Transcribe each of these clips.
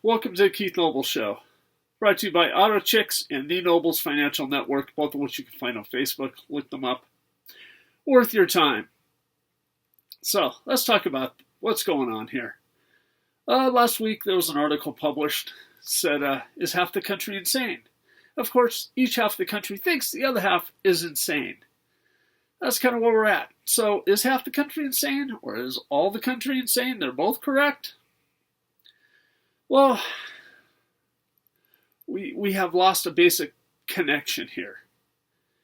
Welcome to the Keith Noble Show, brought to you by Auto Chicks and The Nobles Financial Network, both of which you can find on Facebook. Look them up. Worth your time. So, let's talk about what's going on here. Last week there was an article published said, is half the country insane? Of course, each half of the country thinks the other half is insane. That's kind of where we're at. So, is half the country insane, or is all the country insane? They're both correct? Well, we have lost a basic connection here.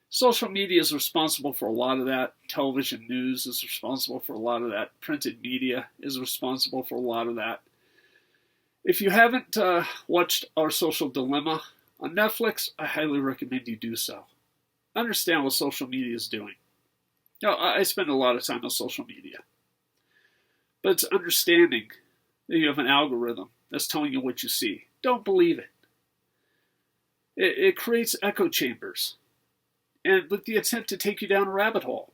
Social media is responsible for a lot of that. Television news is responsible for a lot of that. Printed media is responsible for a lot of that. If you haven't watched Our Social Dilemma on Netflix, I highly recommend you do so. Understand what social media is doing. Now, I spend a lot of time on social media. But it's understanding that you have an algorithm that's telling you what you see. Don't believe it. It creates echo chambers, and with the attempt to take you down a rabbit hole.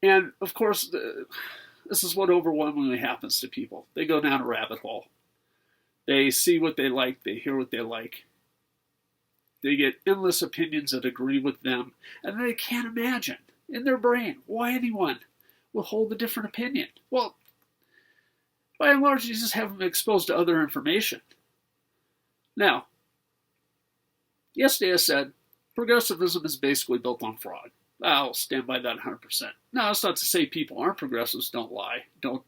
And of course, this is what overwhelmingly happens to people. They go down a rabbit hole. They see what they like. They hear what they like. They get endless opinions that agree with them, and they can't imagine in their brain why anyone will hold a different opinion. Well, by and large, you just haven't been exposed to other information. Now, yesterday I said progressivism is basically built on fraud. I'll stand by that 100%. Now, that's not to say people aren't progressives, don't lie, don't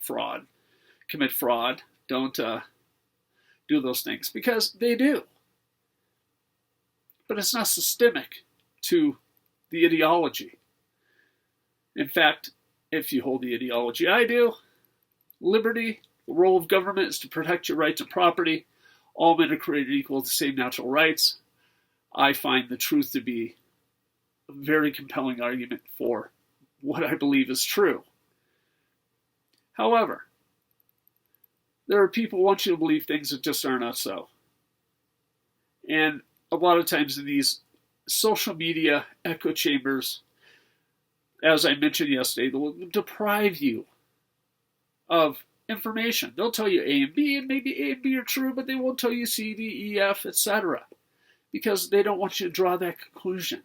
commit fraud, don't do those things, because they do. But it's not systemic to the ideology. In fact, if you hold the ideology I do, liberty, the role of government is to protect your rights and property. All men are created equal with the same natural rights. I find the truth to be a very compelling argument for what I believe is true. However, there are people who want you to believe things that just are not so. And a lot of times in these social media echo chambers, as I mentioned yesterday, they will deprive you of information. They'll tell you A and B, and maybe A and B are true, but they won't tell you C, D, E, F, etc. because they don't want you to draw that conclusion.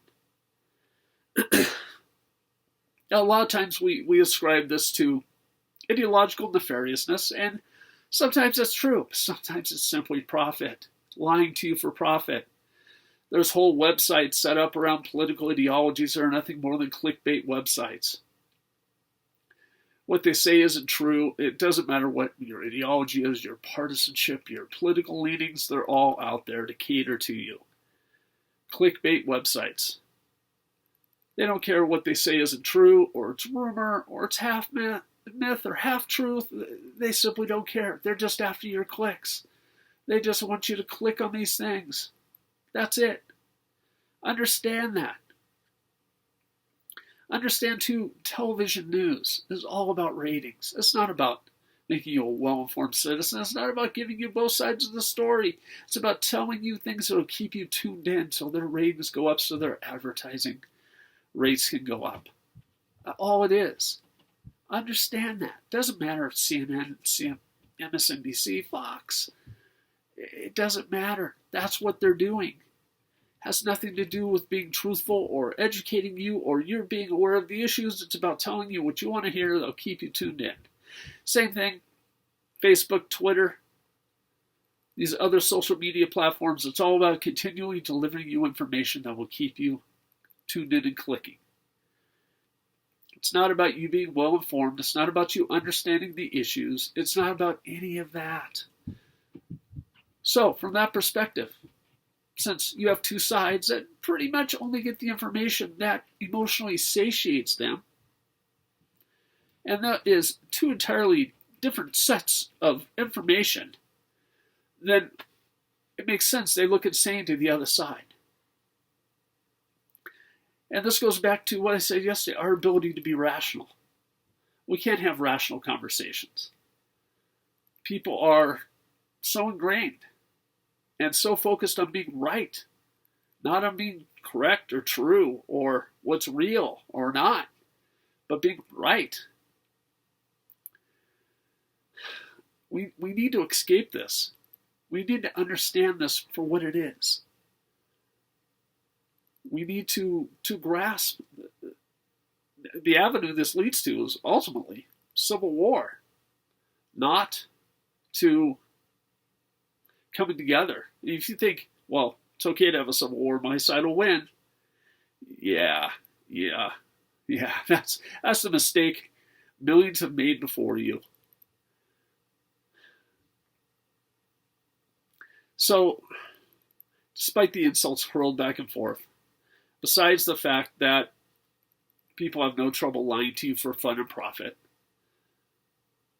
Now, a lot of times we ascribe this to ideological nefariousness, and sometimes that's true. Sometimes it's simply profit, lying to you for profit. There's whole websites set up around political ideologies that are nothing more than clickbait websites. What they say isn't true. It doesn't matter what your ideology is, your partisanship, your political leanings, they're all out there to cater to you. Clickbait websites. They don't care what they say isn't true, or it's rumor, or it's half myth, or half truth. They simply don't care. They're just after your clicks. They just want you to click on these things. That's it. Understand that. Understand, too, television news is all about ratings. It's not about making you a well-informed citizen. It's not about giving you both sides of the story. It's about telling you things that will keep you tuned in so their ratings go up, so their advertising rates can go up. All it is. Understand that. It doesn't matter if CNN, MSNBC, Fox. It doesn't matter. That's what they're doing. Has nothing to do with being truthful or educating you or you're being aware of the issues. It's about telling you what you want to hear. They'll keep you tuned in. Same thing, Facebook, Twitter, these other social media platforms. It's all about continually delivering you information that will keep you tuned in and clicking. It's not about you being well informed. It's not about you understanding the issues. It's not about any of that. So, from that perspective, since you have two sides that pretty much only get the information that emotionally satiates them, and that is two entirely different sets of information, then it makes sense they look insane to the other side. And this goes back to what I said yesterday, our ability to be rational. We can't have rational conversations. People are so ingrained and so focused on being right, not on being correct or true or what's real or not, but being right. We need to escape this. We need to understand this for what it is. We need to grasp the avenue this leads to is ultimately civil war, not to coming together. If you think, well, it's okay to have a civil war, my side will win. Yeah. That's the mistake millions have made before you. So, despite the insults hurled back and forth, besides the fact that people have no trouble lying to you for fun and profit,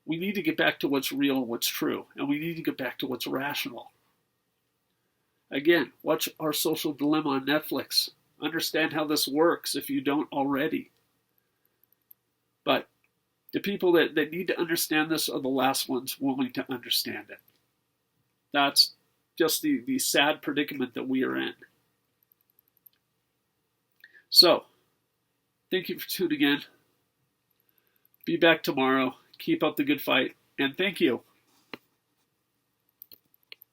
we need to get back to what's real and what's true, and we need to get back to what's rational. Again, watch Our Social Dilemma on Netflix. Understand how this works if you don't already. But the people that need to understand this are the last ones willing to understand it. That's just the sad predicament that we are in. So, thank you for tuning in. Be back tomorrow. Keep up the good fight. And thank you.